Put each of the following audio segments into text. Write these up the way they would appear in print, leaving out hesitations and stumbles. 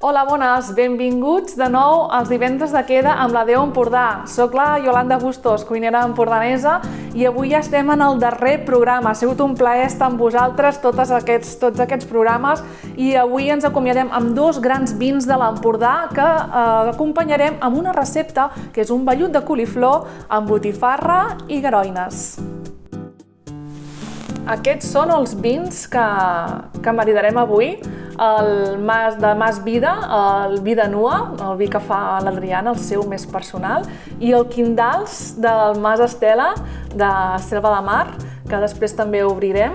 Hola, bones! Benvinguts de nou als divendres de queda amb la Déu Empordà. Soc la Yolanda Bustos, cuinera empordanesa, i avui ja estem en el darrer programa. Ha sigut un plaer estar amb vosaltres tots aquests programes, i avui ens acomiadem amb dos grans vins de l'Empordà que acompanyarem amb una recepta que és un vellut de coliflor amb botifarra i garoines. Aquests són els vins que maridarem avui. El de Mas Vida, el Vida Nua, el vi que fa l'Adriana, el seu més personal, i el Quindals del Mas Estela, de Selva de Mar, que després també obrirem.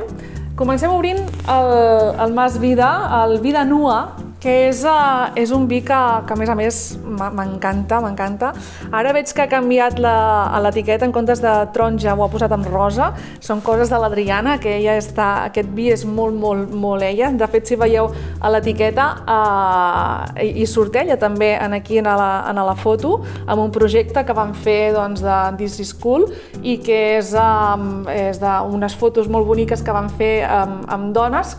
Comencem obrint el Mas Vida, el Vida Nua, que és un vi que a més m'encanta. Ara veig que ha canviat l'etiqueta, en comptes de taronja ho ha posat amb rosa. Són coses de l'Adriana, que ella aquest vi és molt ella. De fet, si veieu a l'etiqueta, hi surt ella també aquí en la foto, amb un projecte que van fer de This is Cool, i que és d'unes fotos molt boniques que van fer amb dones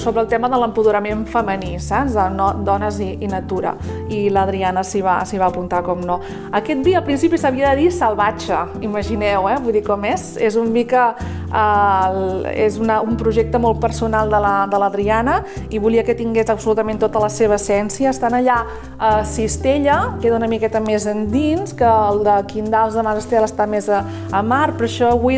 sobre el tema de l'empoderament femení, saps? De dones i natura. I l'Adriana s'hi va apuntar, com no. Aquest vi al principi s'havia de dir salvatge, imagineu, vull dir com és. És un vi que és un projecte molt personal de l'Adriana, i volia que tingués absolutament tota la seva essència. Estan allà a Cistella, queda una miqueta més endins, que el de Quindals de Mas Estela està més a mar, però això avui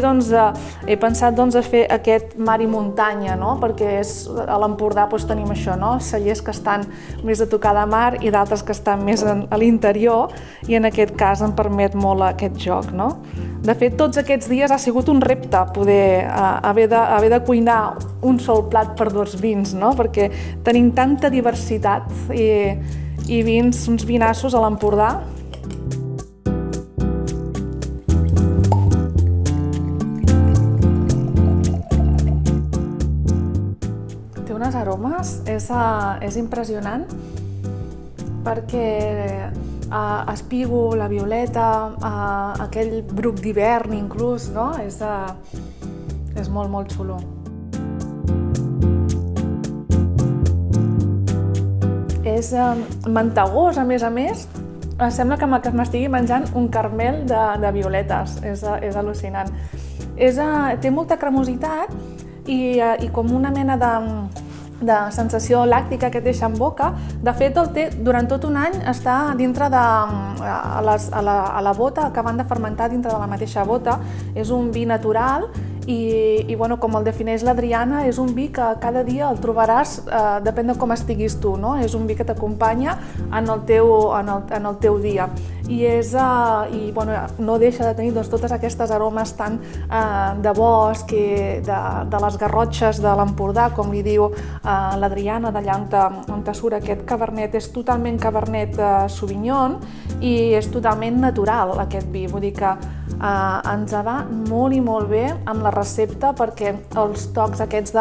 he pensat a fer aquest mar i muntanya, perquè a l'Empordà tenim això, cellers que estan més a tocar de mar i d'altres que estan més a l'interior, i en aquest cas em permet molt aquest joc. De fet, tots aquests dies ha sigut un repte poder haver de cuinar un sol plat per dos vins, perquè tenim tanta diversitat i vins, uns vinassos a l'Empordà. Unes aromes, és impressionant, perquè espígol, la violeta, aquell bruc d'hivern inclús, és molt xulo. És mantegós, a més, sembla que m'estigui menjant un caramel de violetes, és al·lucinant. Té molta cremositat i com una mena de sensació làctica que et deixa en boca. De fet, el té durant tot un any està dintre a la bota, acabant de fermentar dintre de la mateixa bota. És un vi natural i com el defineix l'Adriana, és un vi que cada dia el trobaràs, depèn de com estiguis tu, és un vi que t'acompanya en el teu dia. I no deixa de tenir totes aquestes aromes tant de bosc, de les garrotxes de l'Empordà, com li diu l'Adriana, d'allà on surt aquest cabernet. És totalment cabernet sauvignon i és totalment natural aquest vi, vull dir que ens va molt i molt bé amb la recepta, perquè els tocs aquests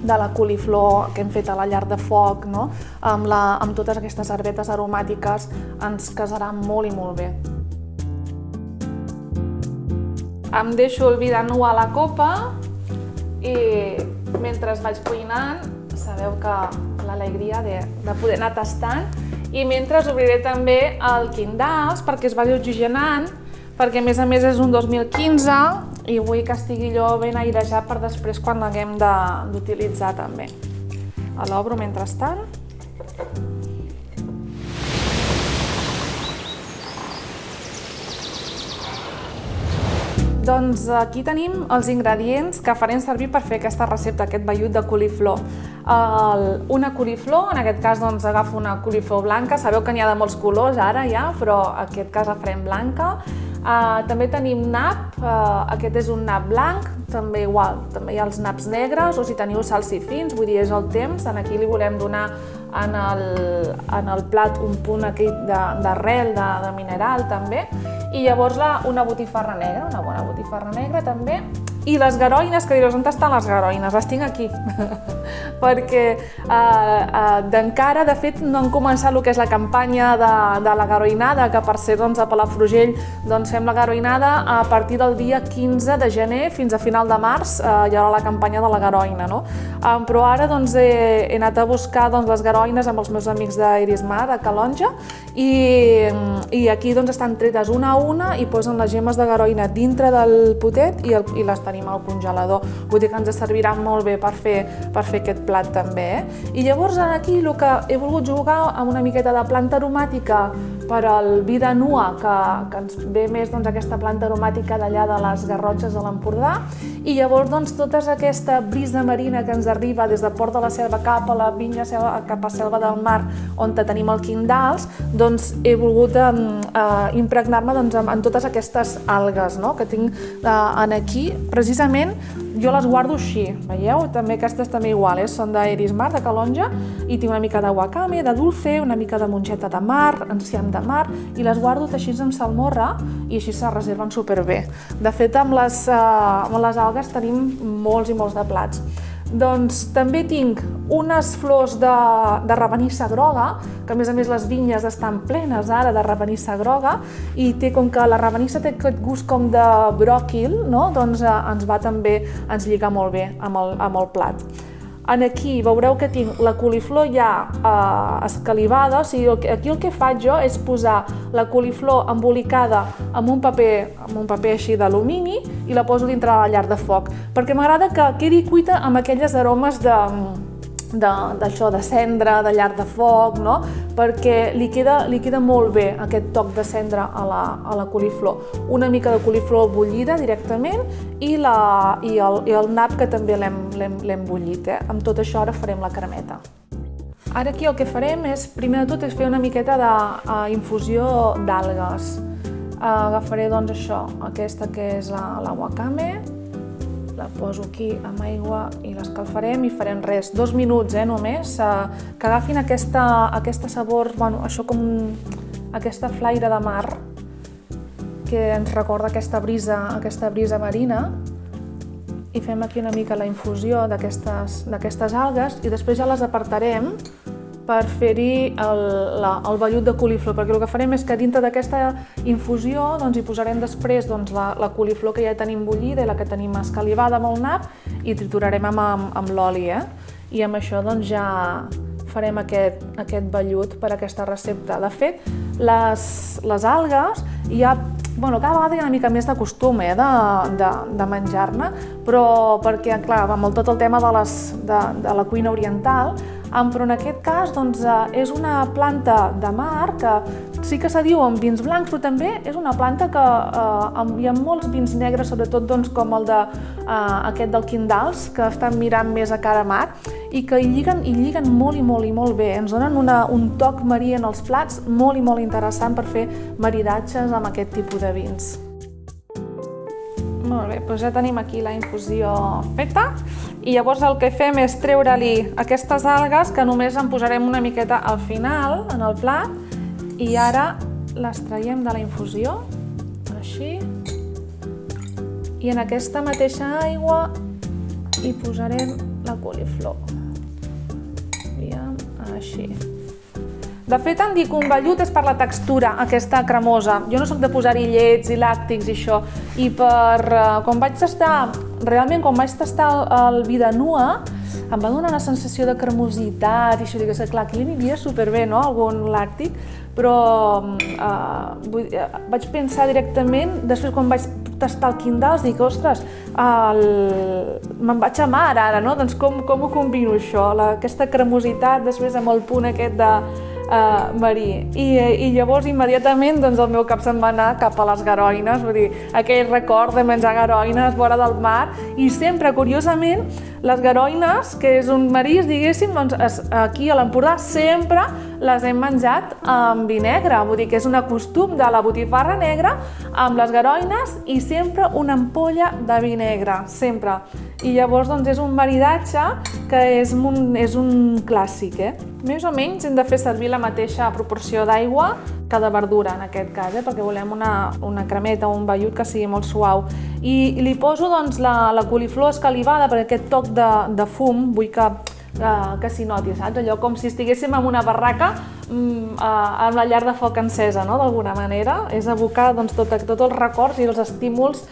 de la coliflor que hem fet a la llar de foc, amb totes aquestes herbetes aromàtiques, ens casarà molt i molt bé. Em deixo el Vida Nua a la copa i mentre vaig cuinant, sabeu que l'alegria de poder anar tastant, i mentre obriré també el Quindals perquè es vagi oxigenant, perquè a més és un 2015 i vull que estigui allò ben airejat per després quan l'haguem d'utilitzar també. L'obro mentrestant. Doncs aquí tenim els ingredients que farem servir per fer aquesta recepta, aquest vellut de coliflor. Una coliflor, en aquest cas agafo una coliflor blanca, sabeu que n'hi ha de molts colors ara ja, però en aquest cas la farem blanca. També tenim nap, aquest és un nap blanc, també igual, també hi ha els naps negres, o si teniu salsifins, vull dir, és el temps, aquí li volem donar en el plat un punt d'arrel, de mineral també, i llavors una botifarra negra, una bona botifarra negra també, i les garoines, que dius, on estan les garoines? Les tinc aquí. perquè d'encara, de fet, no han començat el que és la campanya de la garoinada, que per ser a Palafrugell fem la garoinada a partir del dia 15 de gener fins a final de març, hi haurà la campanya de la garoina, no? Però ara he anat a buscar les garoines amb els meus amics d'Erismar, a Calonja, i aquí estan tretes una a una i posen les gemmes de garoina dintre del potet i les tenim al congelador. Vull dir que ens servirà molt bé per fer aquest plat també. I llavors aquí el que he volgut jugar amb una miqueta de planta aromàtica per al vi de nua, que ens ve més aquesta planta aromàtica d'allà de les Garrotxes de l'Empordà, i llavors tota aquesta brisa marina que ens arriba des de Port de la Selva cap a la vinya, cap a Selva del Mar, on tenim el quindals, he volgut impregnar-me en totes aquestes algues que tinc aquí. Precisament jo les guardo així, veieu? També aquestes també igual, són d'Erismar, de Calonja, i tinc una mica de wakame, de dulce, una mica de mongeta de mar, enciam de mar, i les guardo teixits amb salmorra i així se reserven superbé. De fet, amb les algues tenim molts i molts de plats. També tinc unes flors de ravenissa groga, que a més les vinyes estan plenes ara de ravenissa groga, i com que la ravenissa té aquest gust com de bròquil, ens lliga molt bé amb el plat. Aquí veureu que tinc la coliflor ja escalivada, o sigui, aquí el que faig jo és posar la coliflor embolicada amb un paper així d'alumini i la poso dintre la llar de foc, perquè m'agrada que quedi cuita amb aquelles aromes de cendra, de llar de foc, perquè li queda molt bé aquest toc de cendra a la coliflor. Una mica de coliflor bullida directament i el nap, que també l'hem bullit. Amb tot això ara farem la cremeta. Ara aquí el que farem primer de tot és fer una miqueta d'infusió d'algues. Agafaré això, aquesta que és la wakame, la poso aquí amb aigua i l'escalfarem i farem 2 minuts només, que agafin aquesta sabor, això com aquesta flaire de mar que ens recorda aquesta brisa marina, i fem aquí una mica la infusió d'aquestes algues i després ja les apartarem per fer-hi el vellut de coliflor, perquè el que farem és que dintre d'aquesta infusió hi posarem després la coliflor que ja tenim bullida i la que tenim escalivada amb el nap i triturarem amb l'oli. I amb això ja farem aquest vellut per a aquesta recepta. De fet, les algues cada vegada hi ha una mica més de costum de menjar-ne, però perquè, clar, amb tot el tema de la cuina oriental, però en aquest cas és una planta de mar que sí que se diu en vins blancs, però també és una planta que hi ha molts vins negres, sobretot com aquest del quindals, que estan mirant més a cara mar i que hi lliguen molt i molt bé. Ens donen un toc marí en els plats molt i molt interessant per fer maridatges amb aquest tipus de vins. Molt bé, ja tenim aquí la infusió feta i llavors el que fem és treure-li aquestes algues, que només en posarem una miqueta al final en el plat, i ara les traiem de la infusió, així, i en aquesta mateixa aigua hi posarem la coliflor. Aviam, així. De fet, en dic un vellut és per la textura, aquesta cremosa. Jo no soc de posar-hi llets i làctics i això. I quan vaig tastar el vi de nua, em va donar una sensació de cremositat i això, que clar, aquí li aniria superbé, algun làctic, però vaig pensar directament, després quan vaig tastar el quindals, dic, ostres, me'n vaig a mar ara, doncs com ho combino això, aquesta cremositat després amb el punt aquest de marí. I llavors immediatament el meu cap se'n va anar cap a les garoines, vull dir, aquell record de menjar garoines vora del mar, i sempre, curiosament, les garoines, que és un marisc, diguéssim, aquí a l'Empordà sempre les hem menjat amb vi negre, vull dir que és un costum de la botifarra negra amb les garoines i sempre una ampolla de vi negre, sempre. I llavors és un maridatge que és un clàssic. Més o menys hem de fer servir la mateixa proporció d'aigua que de verdura en aquest cas, perquè volem una cremeta o un vellut que sigui molt suau. I li poso la coliflor escalivada per aquest toc de fum, vull que que s'hi noti, saps? Allò com si estiguéssim en una barraca amb la llar de foc encesa, no? D'alguna manera. És evocar doncs, tots els records i els estímuls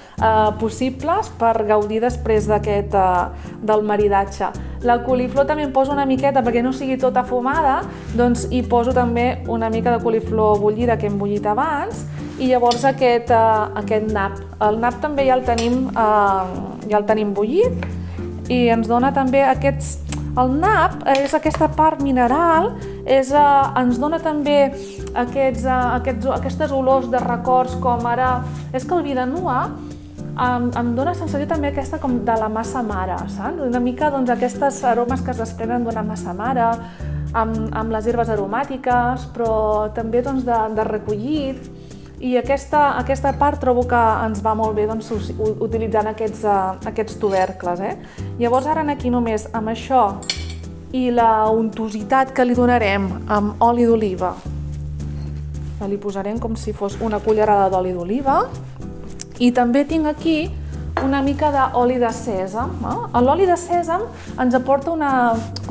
possibles per gaudir després del maridatge. La coliflor també en poso una miqueta perquè no sigui tota fumada, doncs hi poso també una mica de coliflor bullida que hem bullit abans i llavors aquest nap. El nap també ja el tenim bullit i ens dona també aquests... El nap és aquesta part mineral, ens dona també aquestes olors de records com ara... És que el vi de nua em dona sensació també aquesta com de la massa mare, saps? Una mica doncs, aquestes aromes que es desprenen d'una massa mare, amb les herbes aromàtiques, però també doncs, de recollit. I aquesta part trobo que ens va molt bé doncs, utilitzant aquests tubercles. Llavors ara aquí només amb això i la untositat que li donarem amb oli d'oliva, li posarem com si fos una cullerada d'oli d'oliva. I també tinc aquí una mica d'oli de sèsam. L'oli de sèsam ens aporta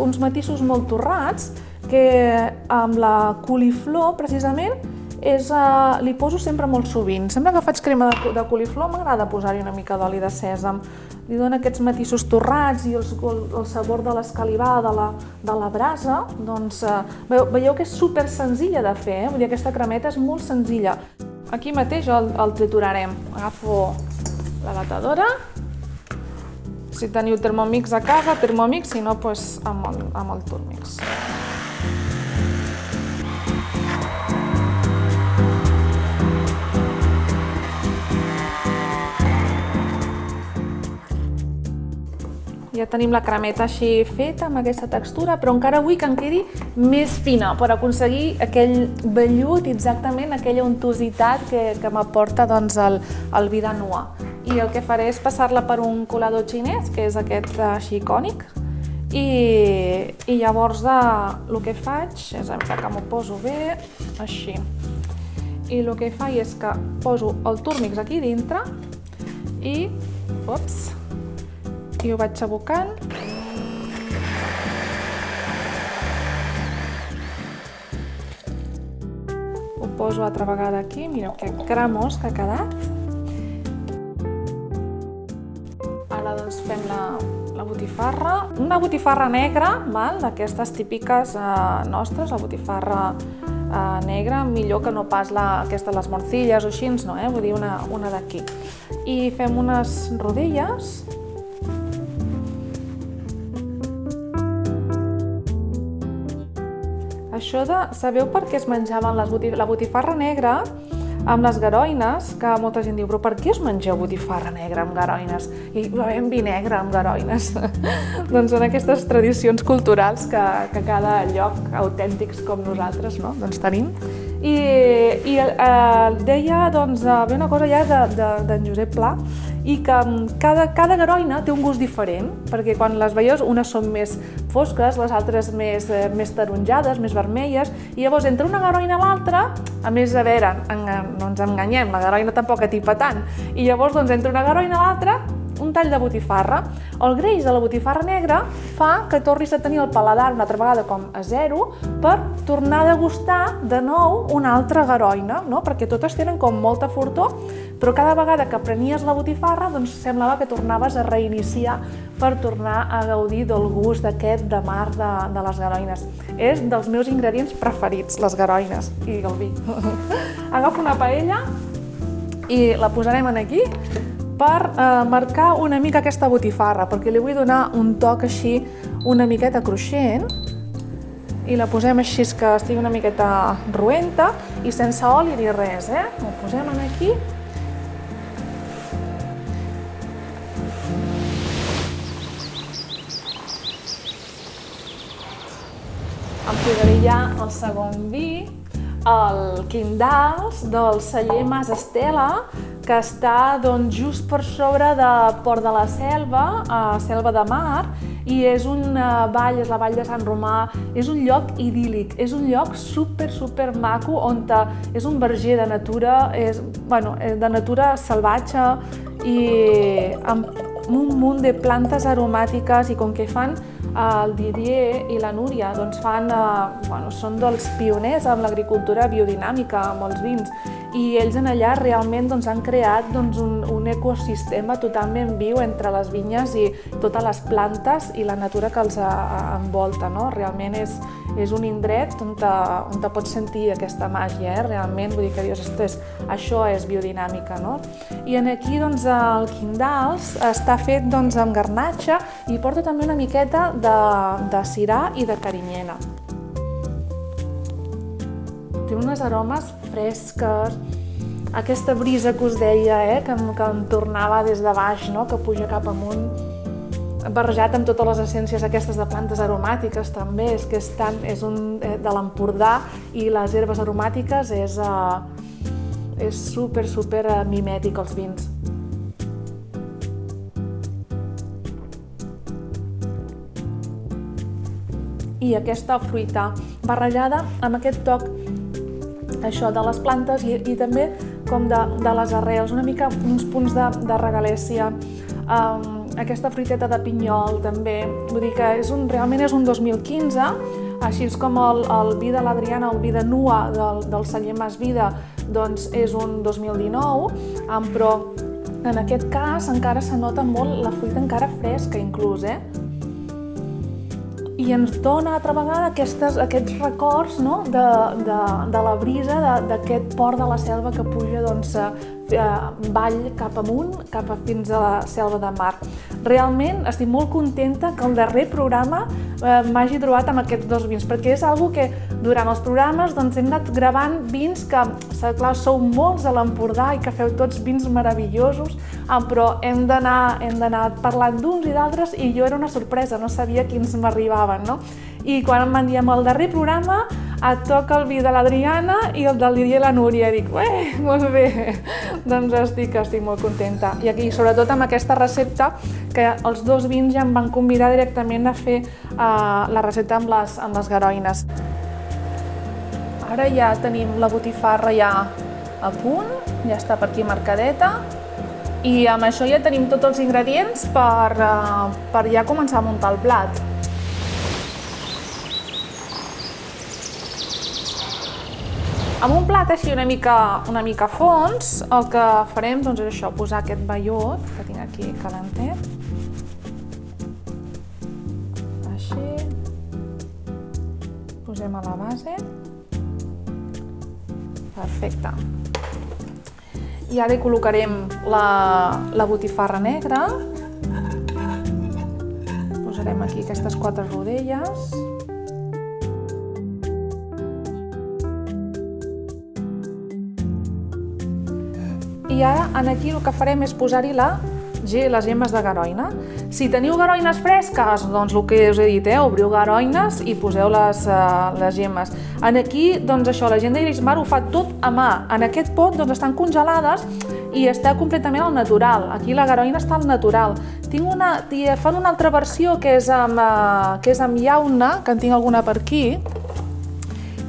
uns matisos molt torrats que amb la coliflor, precisament, li poso sempre molt sovint. Sempre que faig crema de coliflor m'agrada posar-hi una mica d'oli de sèsam. Li dona aquests matisos torrats i el sabor de l'escalivada de la brasa. Doncs, veieu que és super senzilla de fer, vull dir, aquesta cremeta és molt senzilla. Aquí mateix el triturarem. Agafo la batedora. Si teniu Thermomix a casa, Thermomix, si no, doncs amb el Turmix. Ja tenim la cremeta així feta, amb aquesta textura, però encara vull que em quedi més fina per aconseguir aquell vellut, exactament aquella untositat que m'aporta doncs, el vi de nua. I el que faré és passar-la per un colador xinès, que és aquest així icònic, i llavors el que faig és que m'ho poso bé, així. I el que faig és que poso el Turmix aquí dintre i ho vaig abocant. Ho poso altra vegada aquí, mireu que cremós que ha quedat. Ara doncs fem la botifarra. Una botifarra negra, d'aquestes típiques nostres, la botifarra negra, millor que no pas les morcilles o així, no, vull dir una d'aquí. I fem unes rodelles. Sabeu per què es menjaven la botifarra negra amb les garoines? Que molta gent diu, però per què us mengeu botifarra negra amb garoines? I bevem vi negre amb garoines. Doncs són aquestes tradicions culturals que cada lloc, autèntics com nosaltres, doncs tenim. I deia, doncs, ve una cosa ja d'en Josep Pla, i que cada garoina té un gust diferent, perquè quan les veieu unes són més fosques, les altres més taronjades, més vermelles, i llavors entre una garoina i l'altra, a més, a veure, no ens enganyem, la garoina tampoc atipa tant, i llavors doncs, entre una garoina i l'altra, un tall de botifarra. El greix de la botifarra negra fa que tornis a tenir el paladar una altra vegada com a zero per tornar a degustar de nou una altra garoina, perquè totes tenen com molta fortor, però cada vegada que prenies la botifarra doncs semblava que tornaves a reiniciar per tornar a gaudir del gust aquest de mar de les garoines. És dels meus ingredients preferits, les garoines i el vi. Agafo una paella i la posarem aquí per marcar una mica aquesta botifarra, perquè li vull donar un toc així una miqueta cruixent i la posem així que estigui una miqueta roenta i sense oli ni res. La posem aquí. Em posaré ja el segon vi, el Quindals del celler Mas Estela, que està just per sobre de Port de la Selva, a Selva de Mar, i és una vall, és la vall de Sant Romà, és un lloc idíl·lic, és un lloc super maco on és un verger de natura, de natura salvatge i amb un munt de plantes aromàtiques i com que fan el Didier i la Núria doncs són dels pioners en l'agricultura biodinàmica amb els vins, i ells en allà realment han creat un ecosistema totalment viu entre les vinyes i totes les plantes i la natura que els envolta, no? Realment és un indret on pots sentir aquesta màgia, realment, vull dir que dius, això és biodinàmica, no? I aquí el Quindals està fet amb garnatxa i porta també una miqueta de sirà i de carinyena. Té unes aromes fresques, aquesta brisa que us deia, que em tornava des de baix, no? Que puja cap amunt, barrejat amb totes les essències aquestes de plantes aromàtiques també, és un de l'Empordà, i les herbes aromàtiques és super mimètic els vins. I aquesta fruita barrejada amb aquest toc de les plantes i també com de les arrels, una mica uns punts de regalèssia, aquesta fruiteta de pinyol també, vull dir que realment és un 2015, així com el vi de l'Adriana, el vi de Nua del celler Mas Vida, doncs és un 2019, però en aquest cas encara se nota molt la fruita encara fresca inclús, i ens dona altra vegada aquests records, no? de la brisa d'aquest port de la selva que puja vall cap amunt, fins a la selva de mar. Realment estic molt contenta que el darrer programa m'hagi trobat amb aquests dos vins, perquè és una que durant els programes hem anat gravant vins que, clar, sou molts a l'Empordà i que feu tots vins meravellosos, però hem d'anar parlant d'uns i d'altres, i jo era una sorpresa, no sabia quins m'arribaven, no? I quan em van dir amb el darrer programa et toca el vi de l'Adriana i el del Didier i la Núria, dic, molt bé, doncs estic molt contenta. I aquí, sobretot amb aquesta recepta, que els dos vins ja em van convidar directament a fer la recepta amb les garoines. Ara ja tenim la botifarra ja a punt, ja està per aquí marcadeta, i amb això ja tenim tots els ingredients per ja començar a muntar el plat. Amb un plat així una mica fons, el que farem és això, posar aquest baiot que tinc aquí calentet. Així. Posem a la base. Perfecte. I ara hi col·locarem la botifarra negra. Posarem aquí aquestes 4 rodelles. I ara aquí el que farem és posar-hi les gemmes de garoina. Si teniu garoines fresques, doncs el que us he dit, obriu garoines i poseu les gemmes. Aquí, doncs això, la gent d'Irismar ho fa tot a mà. En aquest pot estan congelades i està completament al natural. Aquí la garoina està al natural. Fan una altra versió que és amb llauna, que en tinc alguna per aquí,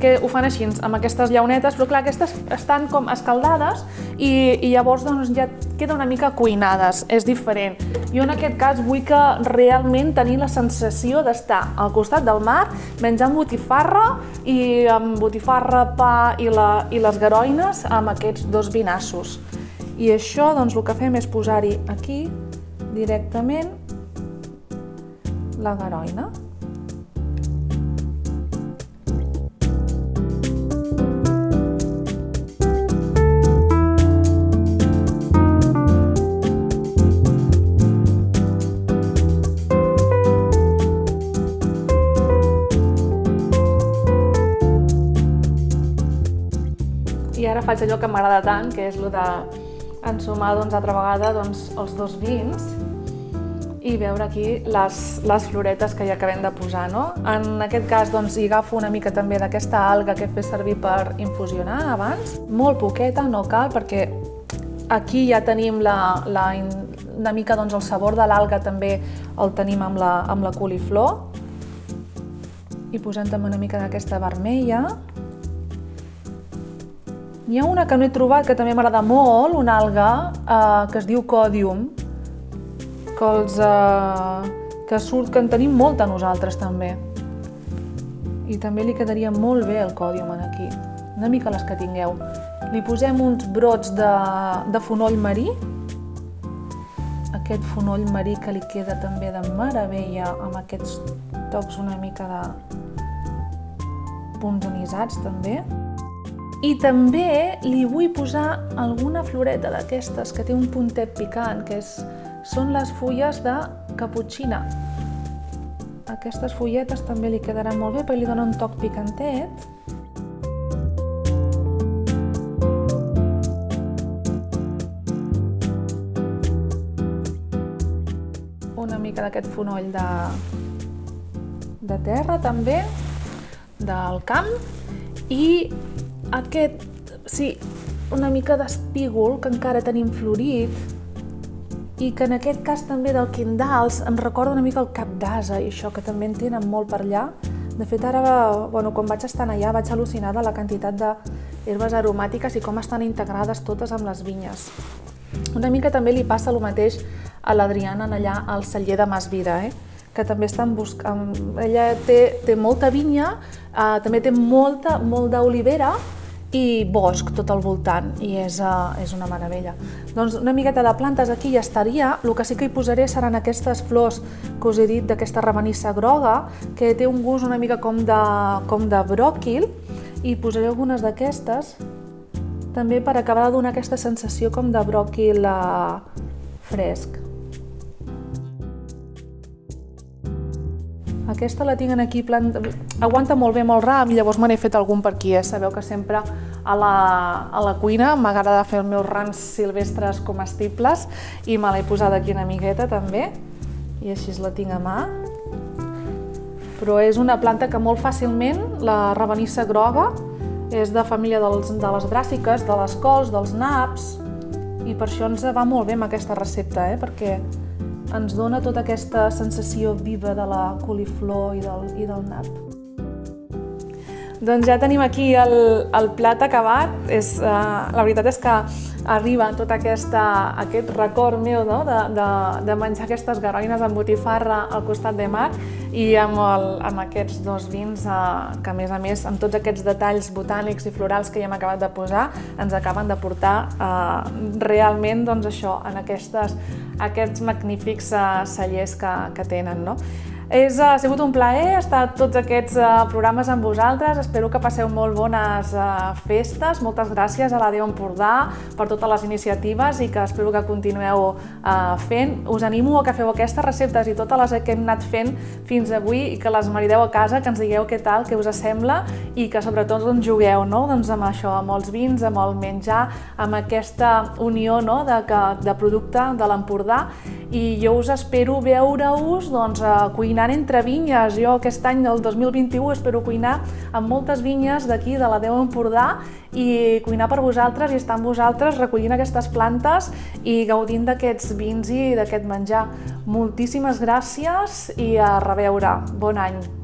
que ho fan així, amb aquestes llaunetes, però clar, aquestes estan com escaldades i llavors ja queden una mica cuinades, és diferent. Jo en aquest cas vull que realment tenir la sensació d'estar al costat del mar, menjant botifarra, i amb botifarra, pa i les garoines amb aquests dos vinassos. I això, doncs, el que fem és posar-hi aquí directament la garoina. I ara faig allò que m'agrada tant, que és el d'ensumar altra vegada els dos vins i veure aquí les floretes que ja acabem de posar, no? En aquest cas hi agafo una mica també d'aquesta alga que he fet servir per infusionar abans, molt poqueta, no cal, perquè aquí ja tenim una mica el sabor de l'alga també el tenim amb la coliflor, i posant també una mica d'aquesta vermella. N'hi ha una que no he trobat, que també m'agrada molt, una alga que es diu còdium, que que surt, que en tenim molta nosaltres també. I també li quedaria molt bé el còdium aquí, una mica les que tingueu. Li posem uns brots de fonoll marí, aquest fonoll marí que li queda també de meravella, amb aquests tocs una mica de punzonitzats també. I també li vull posar alguna floreta d'aquestes que té un puntet picant, que són les fulles de caputxina. Aquestes fulletes també li quedaran molt bé perquè li donen un toc picantet. Una mica d'aquest fonoll de terra també, del camp. I aquest, sí, una mica d'espígol que encara tenim florit i que en aquest cas també del quindals em recorda una mica el cap d'ase i això, que també en tenen molt per allà. De fet, ara, quan vaig estar allà vaig al·lucinar de la quantitat d'herbes aromàtiques i com estan integrades totes amb les vinyes. Una mica també li passa el mateix a l'Adriana allà al celler de Masvida, que també estan buscant. Ella té molta vinya, també té molt d'olivera i bosc tot al voltant, i és una meravella. Doncs una miqueta de plantes aquí ja estaria. El que sí que hi posaré seran aquestes flors que us he dit, d'aquesta ravenissa groga, que té un gust una mica com de bròquil, i posaré algunes d'aquestes també per acabar de donar aquesta sensació com de bròquil fresc. Aquesta la tinc aquí, aguanta molt bé, molt ram, i llavors me n'he fet algun per aquí. Sabeu que sempre a la cuina m'agrada fer els meus rams silvestres comestibles i me l'he posat aquí una miqueta també, i així la tinc a mà. Però és una planta que molt fàcilment, la ravenissa groga, és de família de les bràssiques, de les cols, dels naps, i per això ens va molt bé amb aquesta recepta, perquè ens dona tota aquesta sensació viva de la coliflor i del nap. Doncs ja tenim aquí el plat acabat. La veritat és que arriba tot aquest record meu de menjar aquestes garoines amb botifarra al costat de mar i amb aquests dos vins que, a més, amb tots aquests detalls botànics i florals que ja hem acabat de posar, ens acaben de portar realment en aquests magnífics cellers que tenen. Ha sigut un plaer estar tots aquests programes amb vosaltres. Espero que passeu molt bones festes. Moltes gràcies a la Déu Empordà per totes les iniciatives i que espero que continueu fent. Us animo a que feu aquestes receptes i totes les que hem anat fent fins avui i que les marideu a casa, que ens digueu què tal, què us sembla i que sobretot jugueu amb això, amb els vins, amb el menjar, amb aquesta unió de producte de l'Empordà. I jo us espero veure-us cuinant entre vinyes. Jo aquest any, el 2021, espero cuinar amb moltes vinyes d'aquí, de la Déu Empordà, i cuinar per vosaltres i estar amb vosaltres recollint aquestes plantes i gaudint d'aquests vins i d'aquest menjar. Moltíssimes gràcies i a reveure. Bon any!